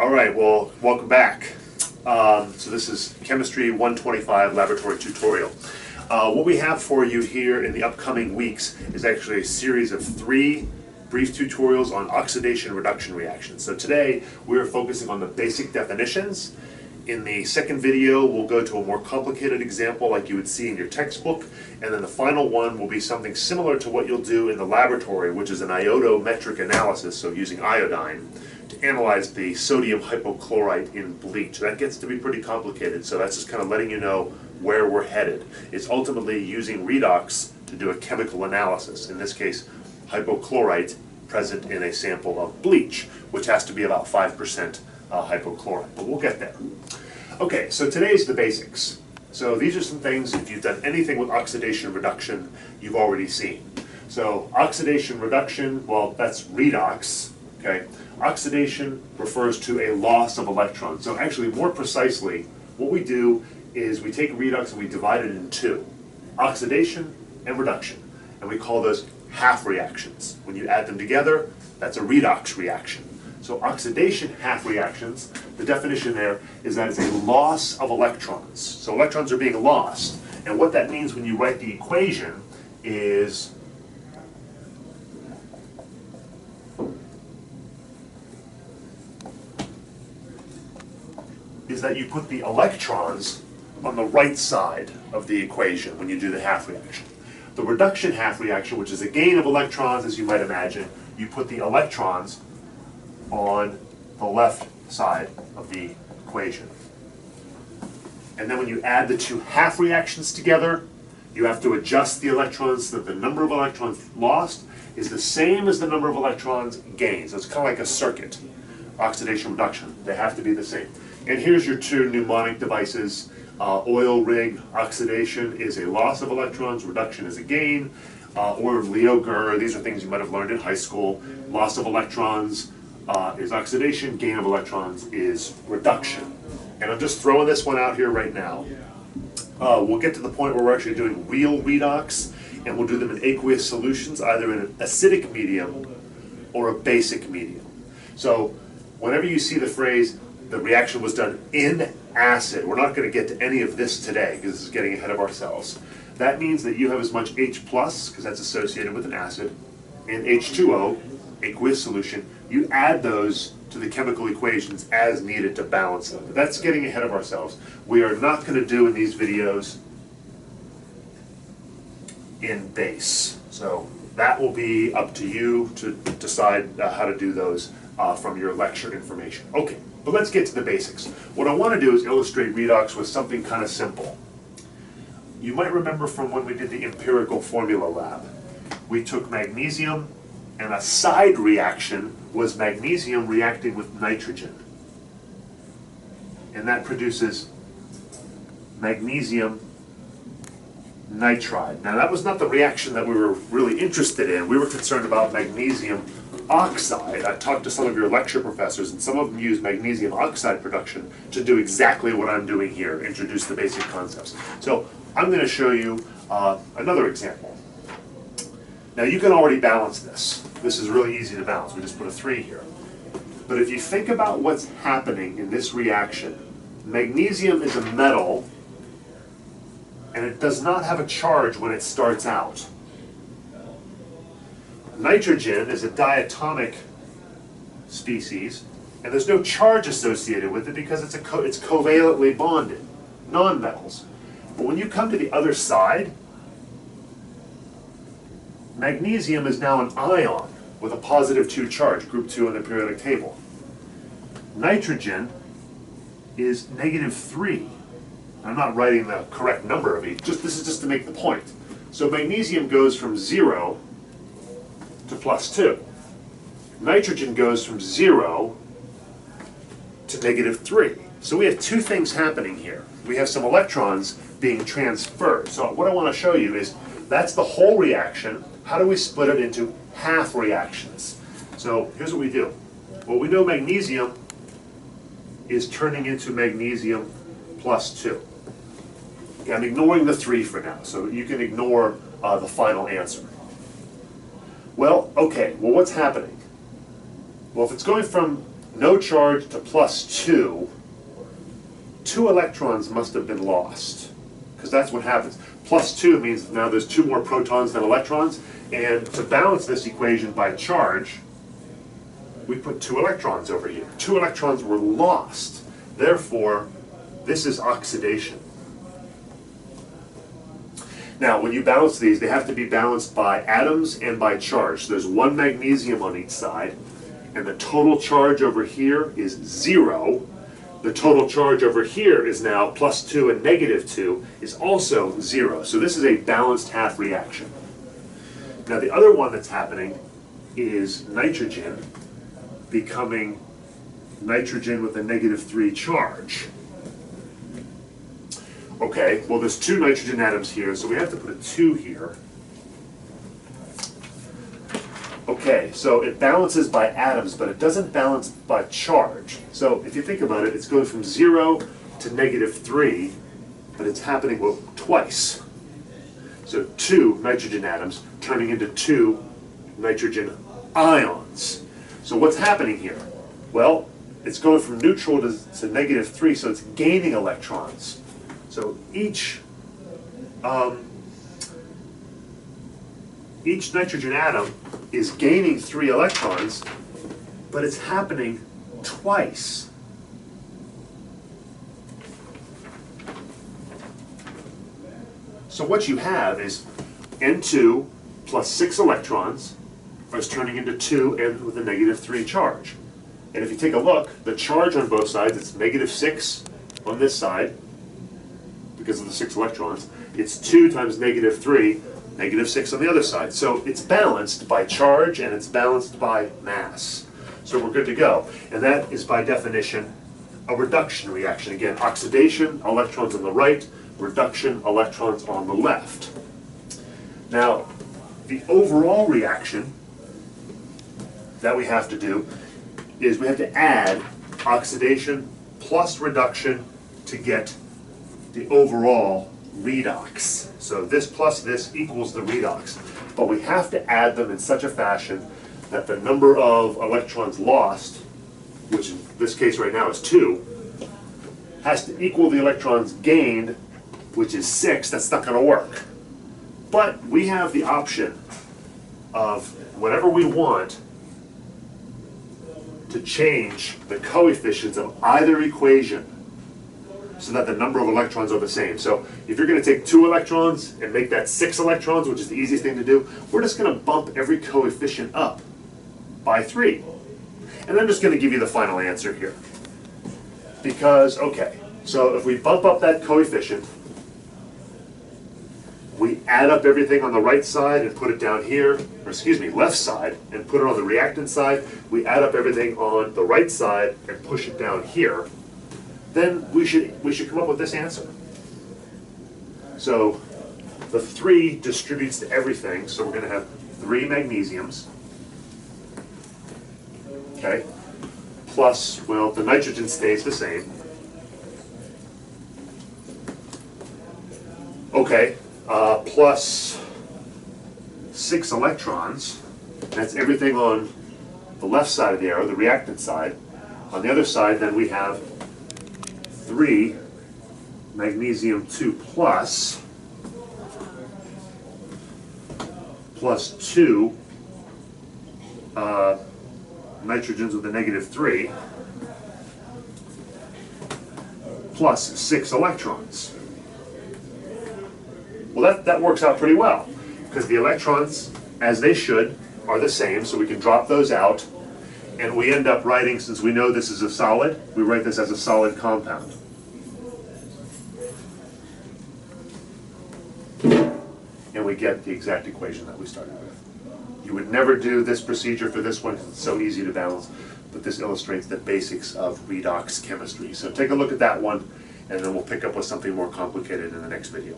All right, well, welcome back. So this is Chemistry 125 Laboratory Tutorial. What we have for you here in the upcoming weeks is actually a series of 3 brief tutorials on oxidation reduction reactions. So today we're focusing on the basic definitions. In the second video we'll go to a more complicated example like you would see in your textbook, and then the final one will be something similar to what you'll do in the laboratory, which is an iodometric analysis, so using iodine to analyze the sodium hypochlorite in bleach. That gets to be pretty complicated, so that's just kind of letting you know where we're headed. It's ultimately using redox to do a chemical analysis, in this case hypochlorite present in a sample of bleach, which has to be about 5% hypochlorite, but we'll get there. Okay, so today's the basics. So these are some things, if you've done anything with oxidation reduction, you've already seen. So oxidation reduction, well, that's redox, okay? Oxidation refers to a loss of electrons. So actually, more precisely, what we do is we take redox and we divide it in 2, oxidation and reduction, and we call those half reactions. When you add them together, that's a redox reaction. So oxidation half reactions, the definition there is that it's a loss of electrons. So electrons are being lost, and what that means when you write the equation is that you put the electrons on the right side of the equation when you do the half reaction. The reduction half reaction, which is a gain of electrons, as you might imagine, you put the electrons on the left side of the equation. And then when you add the 2 half reactions together, you have to adjust the electrons so that the number of electrons lost is the same as the number of electrons gained. So it's kind of like a circuit, oxidation reduction. They have to be the same. And here's your 2 mnemonic devices. Oil rig oxidation is a loss of electrons, reduction is a gain. Or Leo-Gur, these are things you might have learned in high school. Loss of electrons is oxidation, gain of electrons is reduction. And I'm just throwing this one out here right now. We'll get to the point where we're actually doing real redox, and we'll do them in aqueous solutions, either in an acidic medium or a basic medium. So whenever you see the phrase, the reaction was done in acid, we're not going to get to any of this today because this is getting ahead of ourselves. That means that you have as much H+, because that's associated with an acid, and H2O, aqueous solution. You add those to the chemical equations as needed to balance them. But that's getting ahead of ourselves. We are not going to do in these videos in base. So that will be up to you to decide how to do those from your lecture information. Okay, but let's get to the basics. What I want to do is illustrate redox with something kind of simple. You might remember from when we did the empirical formula lab. We took magnesium, and a side reaction was magnesium reacting with nitrogen. And that produces magnesium nitride. Now that was not the reaction that we were really interested in. We were concerned about magnesium oxide. I talked to some of your lecture professors, and some of them use magnesium oxide production to do exactly what I'm doing here, introduce the basic concepts. So I'm going to show you another example. Now you can already balance this. This is really easy to balance. We just put a 3 here. But if you think about what's happening in this reaction, magnesium is a metal, and it does not have a charge when it starts out. Nitrogen is a diatomic species, and there's no charge associated with it because it's covalently bonded, non-metals. But when you come to the other side, magnesium is now an ion with a positive 2 charge, group 2 on the periodic table. Nitrogen is -3. I'm not writing the correct number of each, this is just to make the point. So magnesium goes from 0 to +2. Nitrogen goes from 0 to -3. So we have 2 things happening here. We have some electrons being transferred. So what I want to show you is that's the whole reaction. How do we split it into half reactions? So here's what we do. Well, we know magnesium is turning into magnesium +2. Okay, I'm ignoring the 3 for now, so you can ignore the final answer. Well, okay, well what's happening? Well, if it's going from no charge to +2, 2 electrons must have been lost, because that's what happens. +2 means now there's 2 more protons than electrons, and to balance this equation by charge, we put 2 electrons over here. 2 electrons were lost. Therefore, this is oxidation. Now, when you balance these, they have to be balanced by atoms and by charge. So there's 1 magnesium on each side, and the total charge over here is 0. The total charge over here is now +2 and -2 is also 0. So this is a balanced half reaction. Now the other one that's happening is nitrogen becoming nitrogen with a -3 charge. Okay, well there's 2 nitrogen atoms here, so we have to put a 2 here. Okay, so it balances by atoms, but it doesn't balance by charge. So if you think about it, it's going from 0 to -3, but it's happening twice. So 2 nitrogen atoms turning into 2 nitrogen ions. So what's happening here? Well, it's going from neutral to -3, so it's gaining electrons. So each nitrogen atom is gaining 3 electrons, but it's happening twice. So what you have is N2 plus 6 electrons is turning into 2 and with a -3 charge. And if you take a look, the charge on both sides, it's -6 on this side, because of the 6 electrons. It's 2 times -3, -6 on the other side. So it's balanced by charge and it's balanced by mass. So we're good to go. And that is by definition a reduction reaction. Again, oxidation, electrons on the right, reduction, electrons on the left. Now, the overall reaction that we have to do is we have to add oxidation plus reduction to get the overall redox. So this plus this equals the redox. But we have to add them in such a fashion that the number of electrons lost, which in this case right now is 2, has to equal the electrons gained, which is 6. That's not going to work. But we have the option of whatever we want to change the coefficients of either equation so that the number of electrons are the same. So if you're going to take 2 electrons and make that 6 electrons, which is the easiest thing to do, we're just going to bump every coefficient up by 3. And I'm just going to give you the final answer here. Because, okay, so if we bump up that coefficient, we add up everything on the right side and put it down here, or excuse me, left side, and put it on the reactant side. We add up everything on the right side and push it down here. Then we should come up with this answer. So the 3 distributes to everything, so we're going to have 3 magnesiums. Okay, plus, well, the nitrogen stays the same. Okay, plus 6 electrons. That's everything on the left side of the arrow, the reactant side. On the other side, then we have 3 magnesium 2 plus 2 nitrogens with a -3 plus 6 electrons. Well, that works out pretty well, because the electrons, as they should, are the same, so we can drop those out, and we end up writing, since we know this is a solid, we write this as a solid compound. And we get the exact equation that we started with. You would never do this procedure for this one because it's so easy to balance, but this illustrates the basics of redox chemistry. So take a look at that one, and then we'll pick up with something more complicated in the next video.